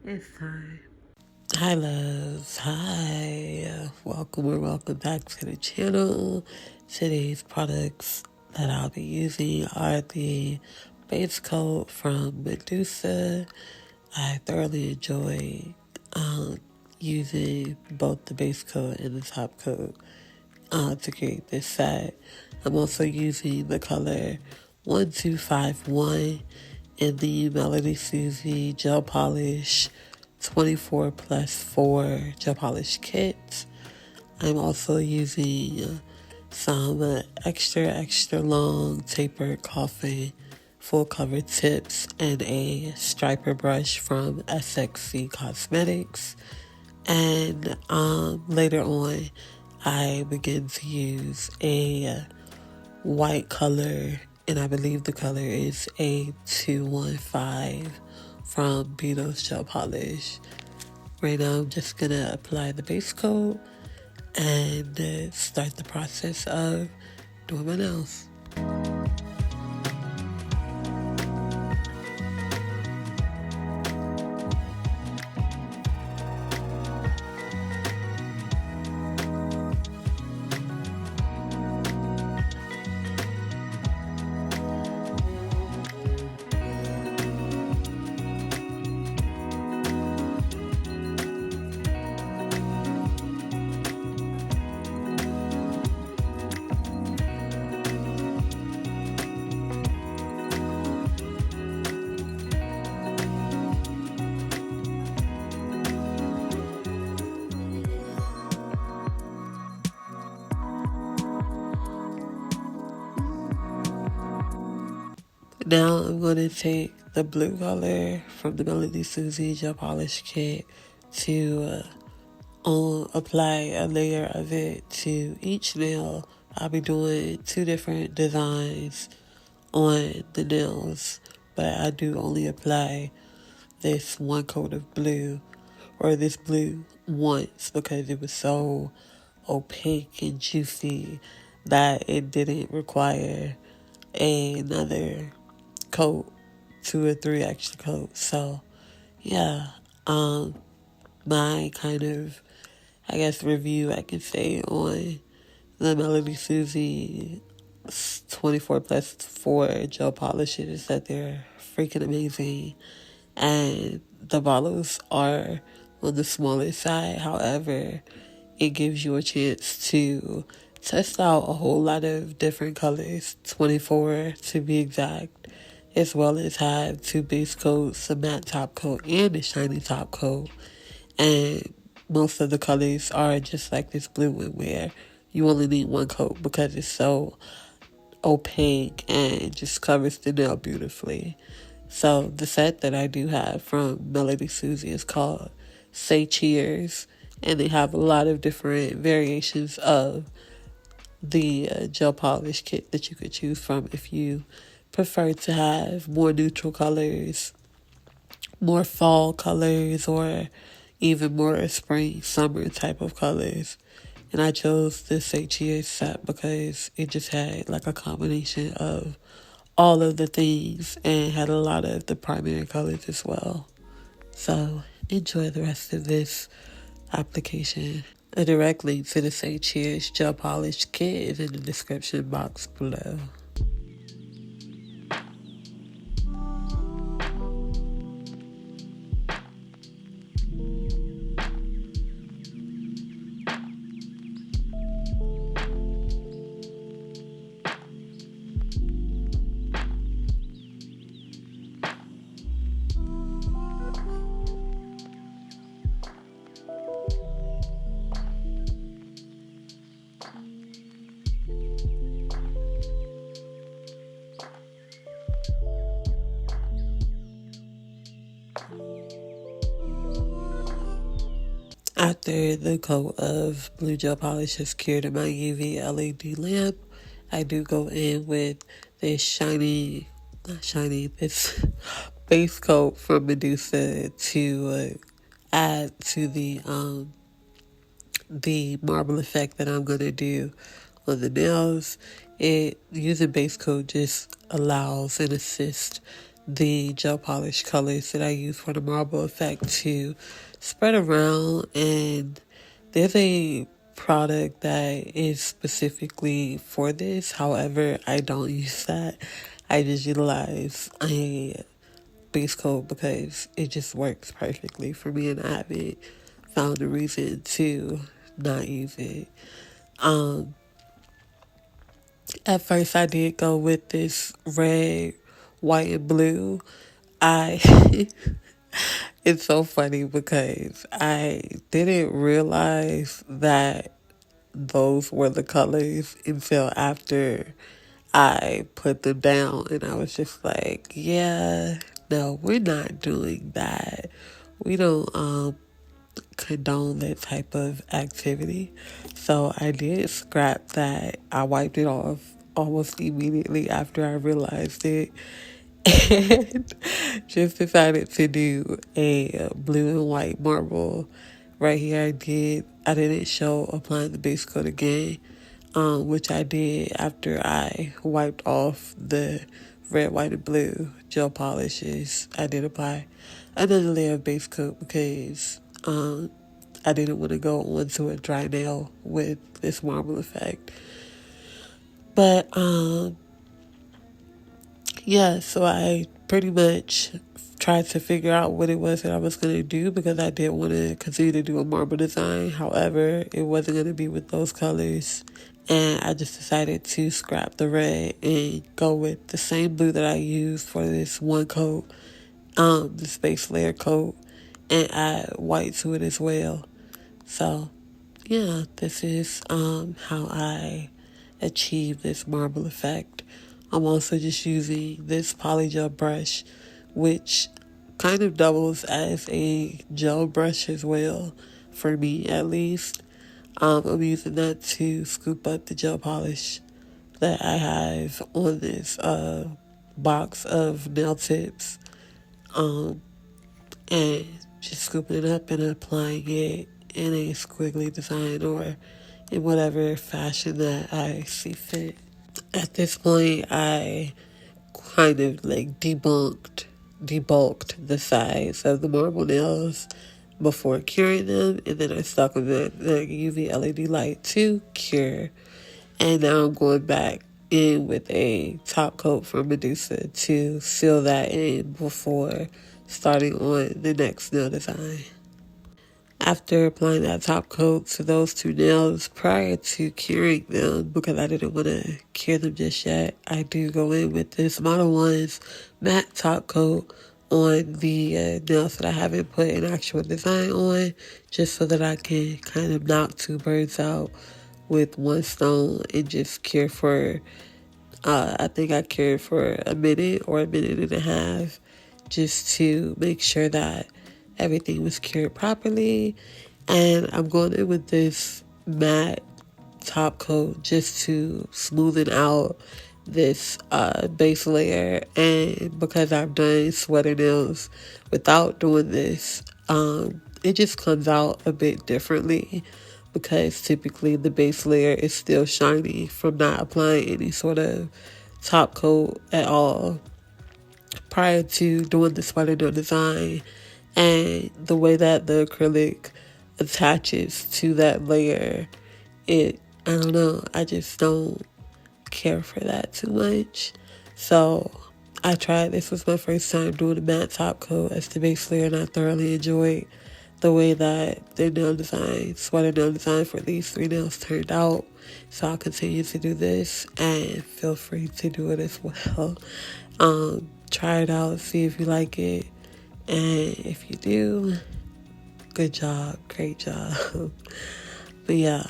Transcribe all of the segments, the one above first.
It's time. Hi, loves. Hi. Welcome or welcome back to the channel. Today's products that I'll be using are the base coat from Medusa. I thoroughly enjoy using both the base coat and the top coat to create this set. I'm also using the color 1251 in the Melody Susie Gel Polish 24 plus 4 gel polish kit. I'm also using some extra long tapered coffin full cover tips and a striper brush from SXC Cosmetics. And later on, I begin to use a white color, and I believe the color is A215 from Beatles Gel Polish. Right now, I'm just gonna apply the base coat and start the process of doing my nails. Now I'm going to take the blue color from the Melody Susie Gel Polish Kit to apply a layer of it to each nail. I'll be doing two different designs on the nails, but I do only apply this one coat of blue, or this blue, once because it was so opaque and juicy that it didn't require another coat, 2 or 3 extra coats. So yeah, my kind of, I guess, review I can say on the Melody Susie 24 plus 4 gel polishes is that they're freaking amazing, and the bottles are on the smaller side. However, it gives you a chance to test out a whole lot of different colors, 24 to be exact, as well as have 2 base coats, a matte top coat, and a shiny top coat. And most of the colors are just like this blue one where you only need 1 coat because it's so opaque and just covers the nail beautifully. So the set that I do have from Melody Susie is called Say Cheers, and they have a lot of different variations of the gel polish kit that you could choose from if you prefer to have more neutral colors, more fall colors, or even more spring, summer type of colors. And I chose this Say Cheers set because it just had like a combination of all of the things and had a lot of the primary colors as well. So enjoy the rest of this application. A direct link to the Say Cheers gel polish kit is in the description box below. After the coat of blue gel polish has cured in my UV LED lamp, I do go in with this this base coat from Medusa to add to the marble effect that I'm gonna do on the nails. Using base coat just allows and assists the gel polish colors that I use for the marble effect to spread around. And there's a product that is specifically for this. However, I don't use that. I just utilize a base coat because it just works perfectly for me, and I haven't found a reason to not use it. Um, at first, I did go with this red, white, and blue. I It's so funny because I didn't realize that those were the colors until after I put them down, and I was just like, yeah, no, we're not doing that. We don't condone that type of activity. So I did scrap that. I wiped it off almost immediately after I realized it, and just decided to do a blue and white marble. Right here I didn't show applying the base coat again, which I did after I wiped off the red, white, and blue gel polishes. I did apply another layer of base coat because I didn't want to go onto a dry nail with this marble effect. But yeah, so I pretty much tried to figure out what it was that I was going to do because I did want to continue to do a marble design. However, it wasn't going to be with those colors. And I just decided to scrap the red and go with the same blue that I used for this one coat, the space layer coat, and add white to it as well. So, yeah, this is how I achieve this marble effect. I'm also just using this polygel brush, which kind of doubles as a gel brush as well, for me at least. I'm using that to scoop up the gel polish that I have on this box of nail tips, and just scooping it up and applying it in a squiggly design or in whatever fashion that I see fit. At this point, I kind of like debulked the size of the marble nails before curing them, and then I stuck them in the UV LED light to cure. And now I'm going back in with a top coat from Medusa to seal that in before starting on the next nail design. After applying that top coat to those two nails prior to curing them, because I didn't want to cure them just yet, I do go in with this Mono1's matte top coat on the nails that I haven't put an actual design on, just so that I can kind of knock two birds out with one stone and just cure for, I think I cured for a minute or a minute and a half, just to make sure that everything was cured properly. And I'm going in with this matte top coat just to smoothen out this base layer. And because I've done sweater nails without doing this, it just comes out a bit differently, because typically the base layer is still shiny from not applying any sort of top coat at all prior to doing the sweater nail design. And the way that the acrylic attaches to that layer, I don't know, I just don't care for that too much. So I tried, this was my first time doing a matte top coat as the base layer, and I thoroughly enjoyed the way that the nail design, sweater nail design for these three nails turned out. So I'll continue to do this, and feel free to do it as well. Try it out, see if you like it. And if you do, good job, great job. But yeah,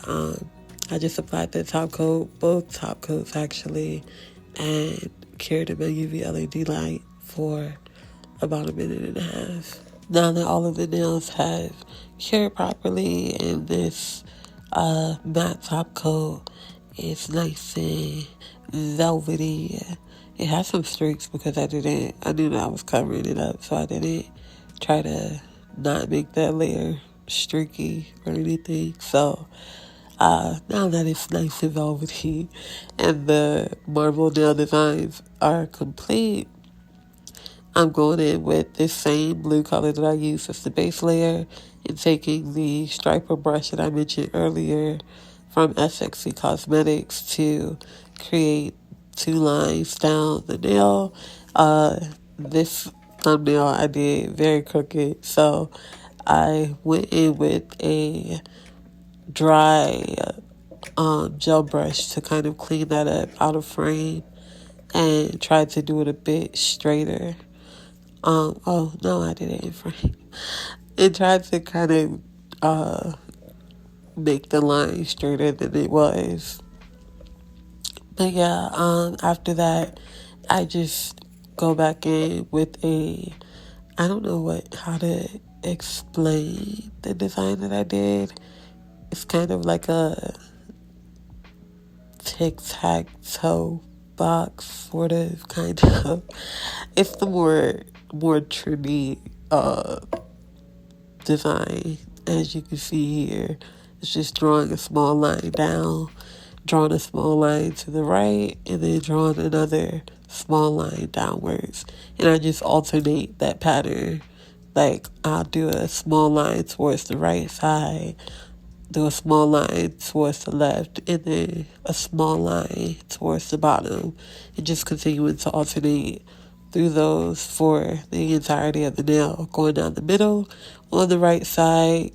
I just applied the top coat, both top coats actually, and cured in my UV LED light for about a minute and a half. Now that all of the nails have cured properly, and this matte top coat is nice and velvety. It has some streaks because I knew that I was covering it up, so I didn't try to not make that layer streaky or anything. So now that it's nice and velvety and the marble nail designs are complete, I'm going in with this same blue color that I used as the base layer and taking the striper brush that I mentioned earlier from SXC Cosmetics to create 2 lines down the nail. This thumbnail I did very crooked, so I went in with a dry gel brush to kind of clean that up out of frame and tried to do it a bit straighter. Oh no, I did it in frame. And tried to kind of make the line straighter than it was. But yeah, after that, I just go back in with I don't know how to explain the design that I did. It's kind of like a tic-tac-toe box, sort of, kind of. It's the more trendy design, as you can see here. It's just drawing a small line down, drawing a small line to the right, and then drawing another small line downwards. And I just alternate that pattern. Like, I'll do a small line towards the right side, do a small line towards the left, and then a small line towards the bottom, and just continuing to alternate through those for the entirety of the nail, going down the middle, on the right side,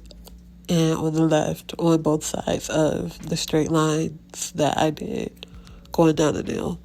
and on the left, on both sides of the straight lines that I did going down the nail.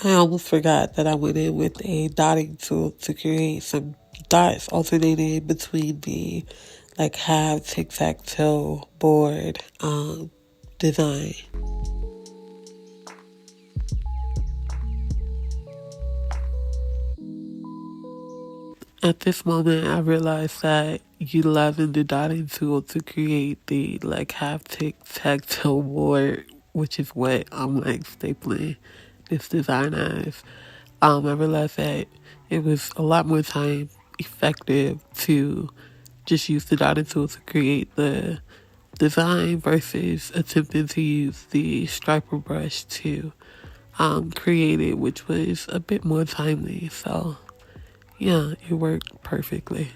I almost forgot that I went in with a dotting tool to create some dots alternating between the like half tic-tac-toe board design. At this moment, I realized that utilizing the dotting tool to create the like half tic-tac-toe board, which is what I'm like stapling this design as, I realized that it was a lot more time effective to just use the dotting tool to create the design versus attempting to use the striper brush to create it, which was a bit more timely. So yeah, it worked perfectly.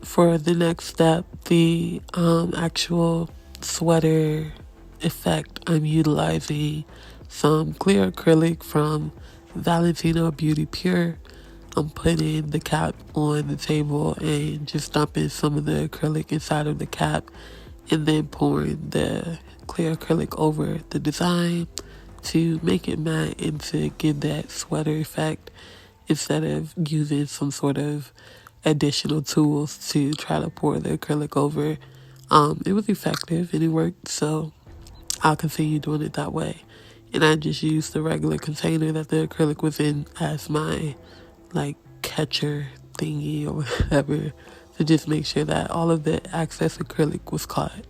For the next step, the actual sweater effect, I'm utilizing some clear acrylic from Valentino Beauty Pure. I'm putting the cap on the table and just dumping some of the acrylic inside of the cap, and then pouring the clear acrylic over the design to make it matte and to give that sweater effect, instead of using some sort of additional tools to try to pour the acrylic over. It was effective and it worked, so I'll continue doing it that way. And I just used the regular container that the acrylic was in as my like catcher thingy or whatever, to just make sure that all of the excess acrylic was caught.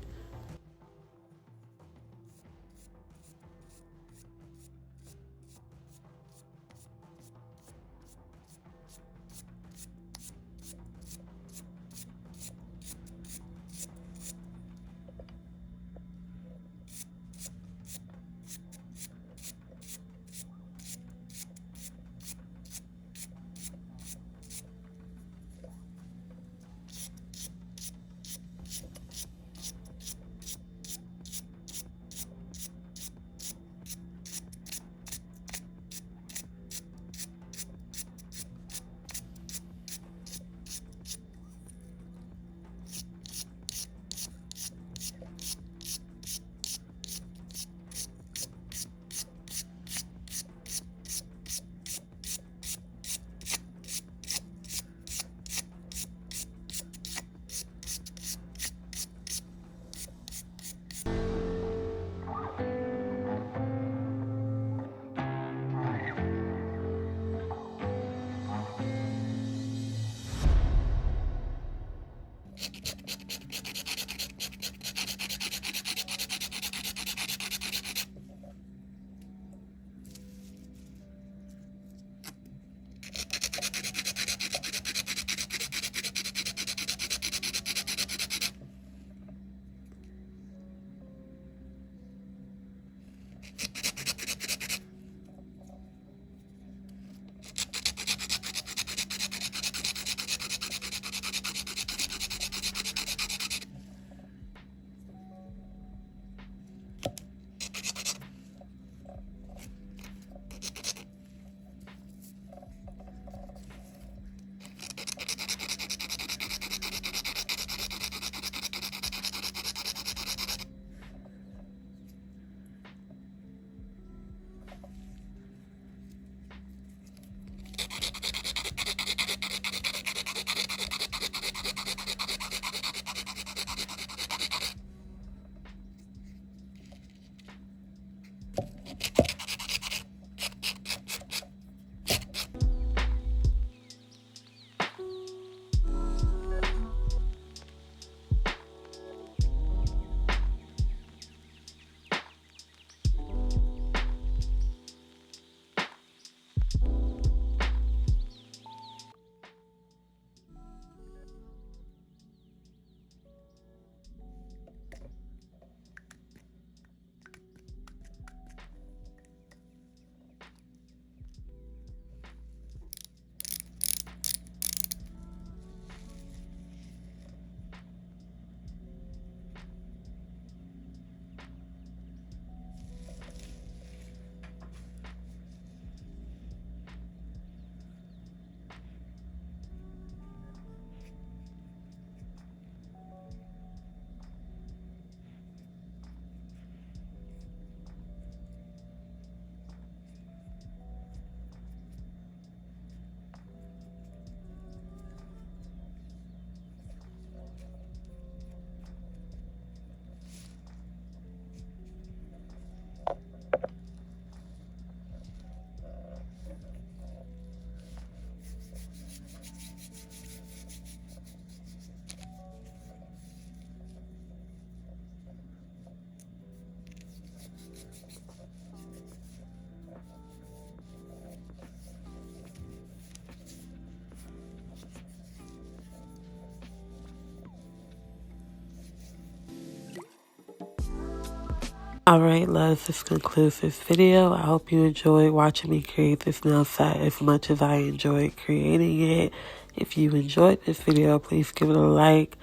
Alright, loves, this concludes this video. I hope you enjoyed watching me create this nail set as much as I enjoyed creating it. If you enjoyed this video, please give it a like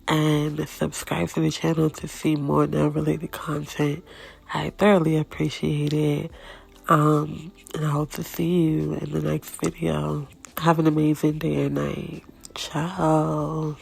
and subscribe to the channel to see more nail-related content. I thoroughly appreciate it. And I hope to see you in the next video. Have an amazing day or night. Ciao.